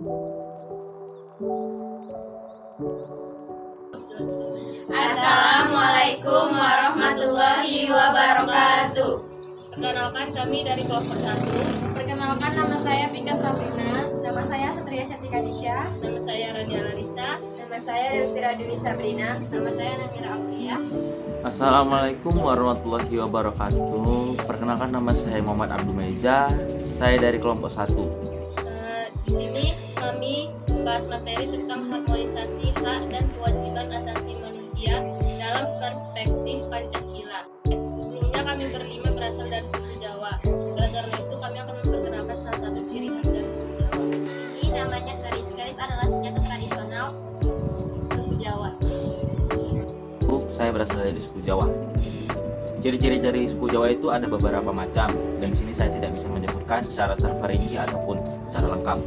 Assalamualaikum warahmatullahi wabarakatuh. Perkenalkan, kami dari kelompok 1. Perkenalkan, nama saya Pika Sabrina. Nama saya Satria Cantika Nisha. Nama saya Radia Larissa. Nama saya Delvira Dwi Sabrina. Nama saya Namira Aulia. Assalamualaikum warahmatullahi wabarakatuh. Perkenalkan, nama saya Muhammad Abdul Meja. Saya dari kelompok 1. Di sini kami membahas materi tentang harmonisasi hak dan kewajiban asasi manusia dalam perspektif Pancasila. Sebelumnya kami berlima berasal dari suku Jawa. Oleh karena itu kami akan memperkenalkan salah satu ciri khas dari suku Jawa. Ini namanya garis. Garis adalah senjata tradisional suku Jawa. Saya berasal dari suku Jawa. Ciri-ciri dari suku Jawa itu ada beberapa macam, dan di sini saya tidak bisa menyebutkan secara terperinci ataupun secara lengkap.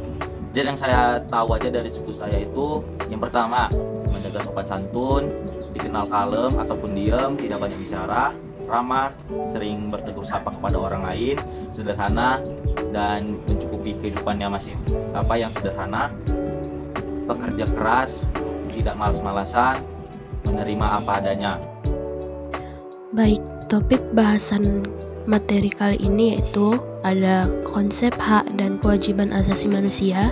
Dan yang saya tahu aja dari suku saya itu, yang pertama, menjaga sopan santun, dikenal kalem ataupun diam, tidak banyak bicara, ramah, sering bertegur sapa kepada orang lain, sederhana, dan mencukupi kehidupannya masih yang sederhana, pekerja keras, tidak malas-malasan, menerima apa adanya. Baik, topik bahasan materi kali ini yaitu ada konsep hak dan kewajiban asasi manusia,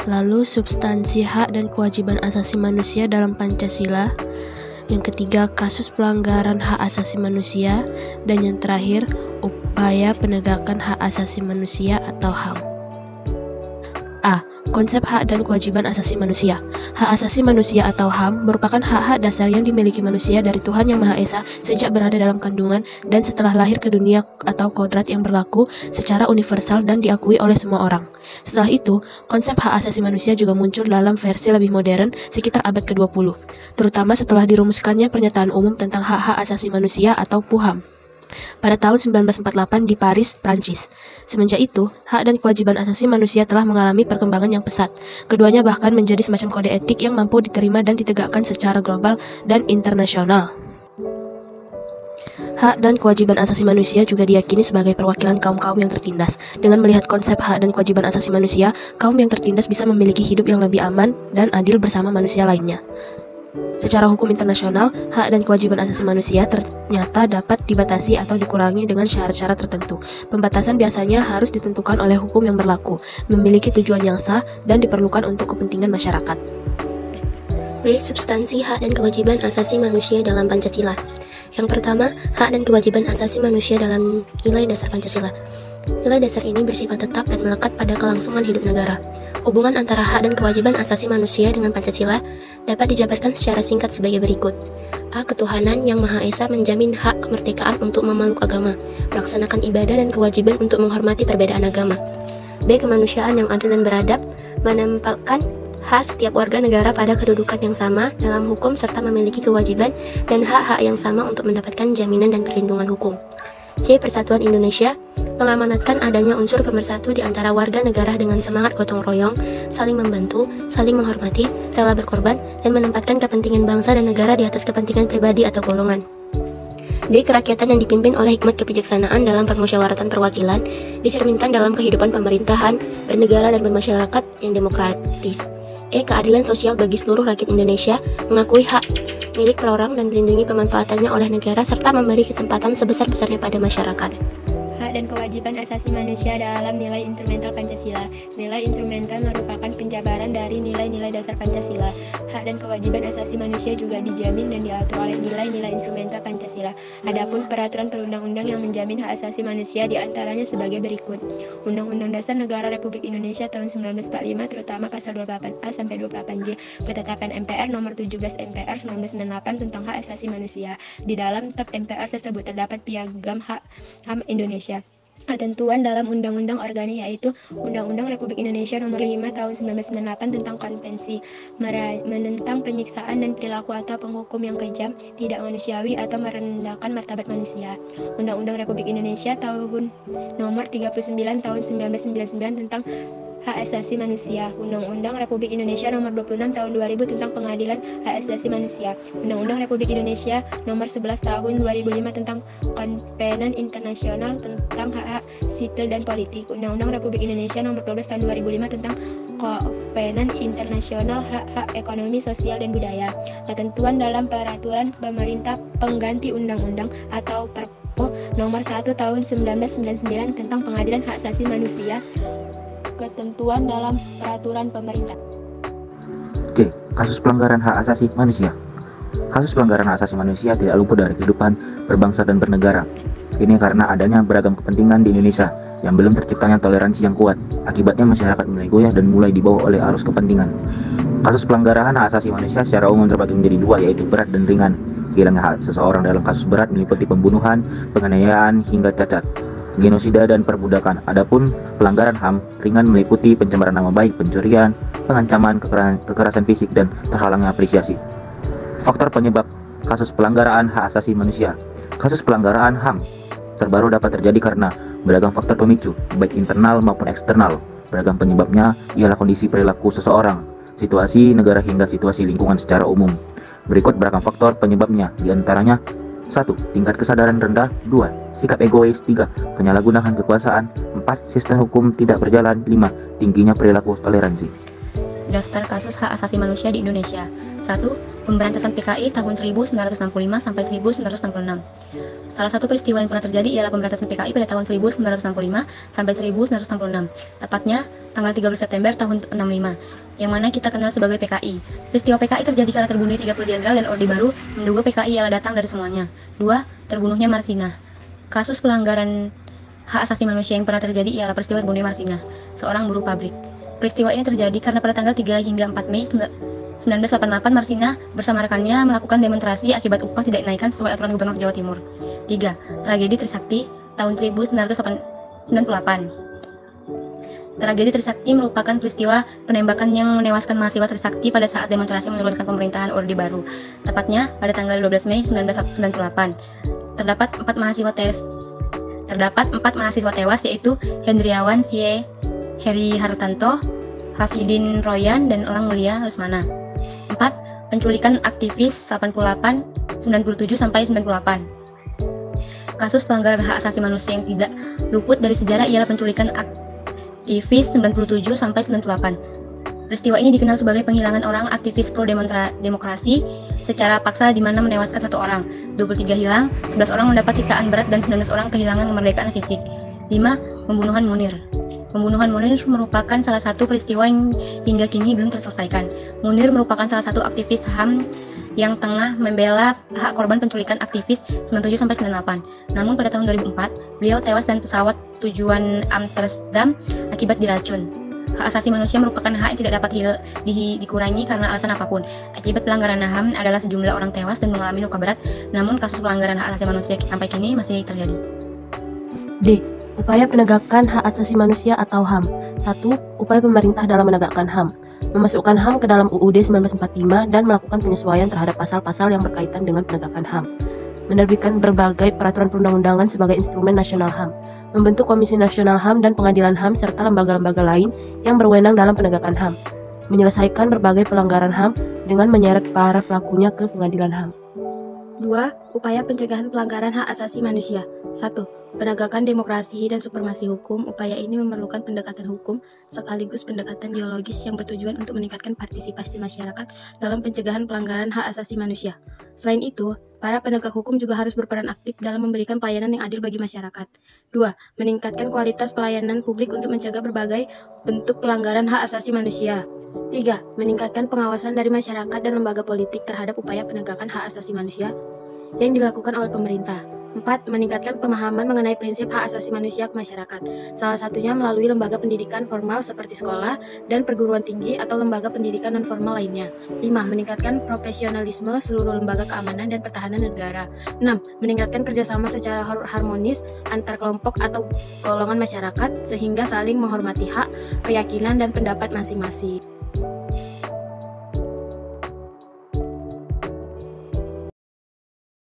lalu substansi hak dan kewajiban asasi manusia dalam Pancasila, yang ketiga kasus pelanggaran hak asasi manusia, dan yang terakhir upaya penegakan hak asasi manusia atau HAM. A. Konsep hak dan kewajiban asasi manusia. Hak asasi manusia atau HAM merupakan hak-hak dasar yang dimiliki manusia dari Tuhan Yang Maha Esa sejak berada dalam kandungan dan setelah lahir ke dunia atau kodrat yang berlaku secara universal dan diakui oleh semua orang. Setelah itu, konsep hak asasi manusia juga muncul dalam versi lebih modern sekitar abad ke-20, terutama setelah dirumuskannya Pernyataan Umum tentang Hak-Hak Asasi Manusia atau PUHAM pada tahun 1948 di Paris, Prancis. Semenjak itu, hak dan kewajiban asasi manusia telah mengalami perkembangan yang pesat. Keduanya bahkan menjadi semacam kode etik yang mampu diterima dan ditegakkan secara global dan internasional. Hak dan kewajiban asasi manusia juga diyakini sebagai perwakilan kaum-kaum yang tertindas. Dengan melihat konsep hak dan kewajiban asasi manusia, kaum yang tertindas bisa memiliki hidup yang lebih aman dan adil bersama manusia lainnya. Secara hukum internasional, hak dan kewajiban asasi manusia ternyata dapat dibatasi atau dikurangi dengan syarat-syarat tertentu. Pembatasan biasanya harus ditentukan oleh hukum yang berlaku, memiliki tujuan yang sah, dan diperlukan untuk kepentingan masyarakat. B. Substansi hak dan kewajiban asasi manusia dalam Pancasila. Yang pertama, hak dan kewajiban asasi manusia dalam nilai dasar Pancasila. Nilai dasar ini bersifat tetap dan melekat pada kelangsungan hidup negara. Hubungan antara hak dan kewajiban asasi manusia dengan Pancasila dapat dijabarkan secara singkat sebagai berikut. A. Ketuhanan Yang Maha Esa menjamin hak kemerdekaan untuk memeluk agama, melaksanakan ibadah dan kewajiban untuk menghormati perbedaan agama. B. Kemanusiaan yang adil dan beradab, menempatkan hak setiap warga negara pada kedudukan yang sama dalam hukum serta memiliki kewajiban dan hak-hak yang sama untuk mendapatkan jaminan dan perlindungan hukum. C. Persatuan Indonesia mengamanatkan adanya unsur pemersatu di antara warga negara dengan semangat gotong royong, saling membantu, saling menghormati, rela berkorban, dan menempatkan kepentingan bangsa dan negara di atas kepentingan pribadi atau golongan. D. Kerakyatan yang dipimpin oleh hikmat kebijaksanaan dalam permusyawaratan perwakilan dicerminkan dalam kehidupan pemerintahan, bernegara, dan bermasyarakat yang demokratis. E. Keadilan sosial bagi seluruh rakyat Indonesia, mengakui hak milik per orang dan dilindungi pemanfaatannya oleh negara serta memberi kesempatan sebesar-besarnya pada masyarakat. Hak dan kewajiban asasi manusia dalam nilai instrumental Pancasila. Nilai instrumental merupakan penjabaran dari nilai-nilai dasar Pancasila. Hak dan kewajiban asasi manusia juga dijamin dan diatur oleh nilai-nilai instrumental Pancasila. Adapun peraturan perundang-undang yang menjamin hak asasi manusia diantaranya sebagai berikut. Undang-Undang Dasar Negara Republik Indonesia tahun 1945 terutama pasal 28A sampai 28J, Ketetapan MPR nomor 17 MPR 1998 tentang hak asasi manusia. Di dalam tab MPR tersebut terdapat piagam hak HAM Indonesia. Ketentuan dalam Undang-Undang Organik yaitu Undang-Undang Republik Indonesia Nomor 5 Tahun 1998 tentang Konvensi menentang penyiksaan dan perilaku atau penghukum yang kejam, tidak manusiawi atau merendahkan martabat manusia. Undang-Undang Republik Indonesia Tahun Nomor 39 Tahun 1999 tentang Hak Asasi Manusia, Undang-Undang Republik Indonesia Nomor 26 Tahun 2000 tentang Pengadilan Hak Asasi Manusia, Undang-Undang Republik Indonesia Nomor 11 Tahun 2005 tentang Konvenan Internasional tentang Hak-Hak Sipil dan Politik, Undang-Undang Republik Indonesia Nomor 12 Tahun 2005 tentang Konvenan Internasional Hak-Hak Ekonomi, Sosial, dan Budaya, ketentuan dalam peraturan pemerintah pengganti undang-undang atau Perpro Nomor 1 Tahun 1999 tentang Pengadilan Hak Asasi Manusia, ketentuan dalam peraturan pemerintah. C. Kasus pelanggaran hak asasi manusia. Kasus pelanggaran hak asasi manusia tidak luput dari kehidupan berbangsa dan bernegara. Ini karena adanya beragam kepentingan di Indonesia yang belum terciptanya toleransi yang kuat. Akibatnya masyarakat mulai goyah dan mulai dibawa oleh arus kepentingan. Kasus pelanggaran hak asasi manusia secara umum terbagi menjadi dua, yaitu berat dan ringan. Hilangnya hak seseorang dalam kasus berat meliputi pembunuhan, penganiayaan, hingga cacat, genosida, dan perbudakan. Adapun pelanggaran HAM ringan meliputi pencemaran nama baik, pencurian, pengancaman, kekerasan fisik, dan terhalangnya apresiasi. Faktor penyebab kasus pelanggaran hak asasi manusia. Kasus pelanggaran HAM terbaru dapat terjadi karena beragam faktor pemicu, baik internal maupun eksternal. Beragam penyebabnya ialah kondisi perilaku seseorang, situasi negara, hingga situasi lingkungan secara umum. Berikut beragam faktor penyebabnya, diantaranya 1. Tingkat kesadaran rendah. 2. Sikap egois. 3. Penyalahgunaan kekuasaan. 4. Sistem hukum tidak berjalan. 5. Tingginya perilaku toleransi. Daftar kasus hak asasi manusia di Indonesia. 1. Pemberantasan PKI tahun 1965 sampai 1966. Salah satu peristiwa yang pernah terjadi ialah pemberantasan PKI pada tahun 1965 sampai 1966. Tepatnya tanggal 13 September tahun 65, yang mana kita kenal sebagai PKI. Peristiwa PKI terjadi karena terbunuhnya 30 jenderal dan Orde Baru menduga PKI ialah datang dari semuanya. 2. Terbunuhnya Marsina. Kasus pelanggaran hak asasi manusia yang pernah terjadi ialah peristiwa terbunuhnya Marsina, seorang buruh pabrik. Peristiwa ini terjadi karena pada tanggal 3 hingga 4 Mei 1988 Marsina bersama rekannya melakukan demonstrasi akibat upah tidak dinaikkan sesuai aturan Gubernur Jawa Timur. 3. Tragedi Trisakti tahun 1998. Tragedi Trisakti merupakan peristiwa penembakan yang menewaskan mahasiswa Trisakti pada saat demonstrasi menurunkan pemerintahan Orde Baru. Tepatnya pada tanggal 12 Mei 1998. Terdapat 4 mahasiswa tewas, yaitu Hendriawan Sie, Heri Hartanto, Hafidin Royan, dan Elang Mulia Lesmana. 4. Penculikan aktivis 88, 97 sampai 98. Kasus pelanggaran hak asasi manusia yang tidak luput dari sejarah ialah penculikan aktivis 97 sampai 98. Peristiwa ini dikenal sebagai penghilangan orang aktivis pro demokrasi secara paksa, di mana menewaskan 1 orang, 23 hilang, 11 orang mendapat siksaan berat, dan 19 orang kehilangan kemerdekaan fisik. 5. Pembunuhan Munir. Pembunuhan Munir merupakan salah satu peristiwa yang hingga kini belum terselesaikan. Munir merupakan salah satu aktivis HAM yang tengah membela hak korban penculikan aktivis 97-98. Namun pada tahun 2004, beliau tewas dan pesawat tujuan Amsterdam akibat diracun. Hak asasi manusia merupakan hak yang tidak dapat dikurangi karena alasan apapun. Akibat pelanggaran HAM adalah sejumlah orang tewas dan mengalami luka berat, namun kasus pelanggaran hak asasi manusia sampai kini masih terjadi. D. Upaya penegakan hak asasi manusia atau HAM. 1. Upaya pemerintah dalam menegakkan HAM. Memasukkan HAM ke dalam UUD 1945 dan melakukan penyesuaian terhadap pasal-pasal yang berkaitan dengan penegakan HAM. Menerbitkan berbagai peraturan perundang-undangan sebagai instrumen nasional HAM. Membentuk Komisi Nasional HAM dan Pengadilan HAM serta lembaga-lembaga lain yang berwenang dalam penegakan HAM. Menyelesaikan berbagai pelanggaran HAM dengan menyeret para pelakunya ke Pengadilan HAM. 2. Upaya pencegahan pelanggaran hak asasi manusia. 1. Penegakan demokrasi dan supremasi hukum. Upaya ini memerlukan pendekatan hukum sekaligus pendekatan biologis yang bertujuan untuk meningkatkan partisipasi masyarakat dalam pencegahan pelanggaran hak asasi manusia. Selain itu, para penegak hukum juga harus berperan aktif dalam memberikan pelayanan yang adil bagi masyarakat. 2. Meningkatkan kualitas pelayanan publik untuk mencegah berbagai bentuk pelanggaran hak asasi manusia. 3. Meningkatkan pengawasan dari masyarakat dan lembaga politik terhadap upaya penegakan hak asasi manusia yang dilakukan oleh pemerintah. 4. Meningkatkan pemahaman mengenai prinsip hak asasi manusia ke masyarakat, salah satunya melalui lembaga pendidikan formal seperti sekolah dan perguruan tinggi atau lembaga pendidikan non-formal lainnya. 5. Meningkatkan profesionalisme seluruh lembaga keamanan dan pertahanan negara. 6. Meningkatkan kerjasama secara harmonis antar kelompok atau golongan masyarakat sehingga saling menghormati hak, keyakinan, dan pendapat masing-masing.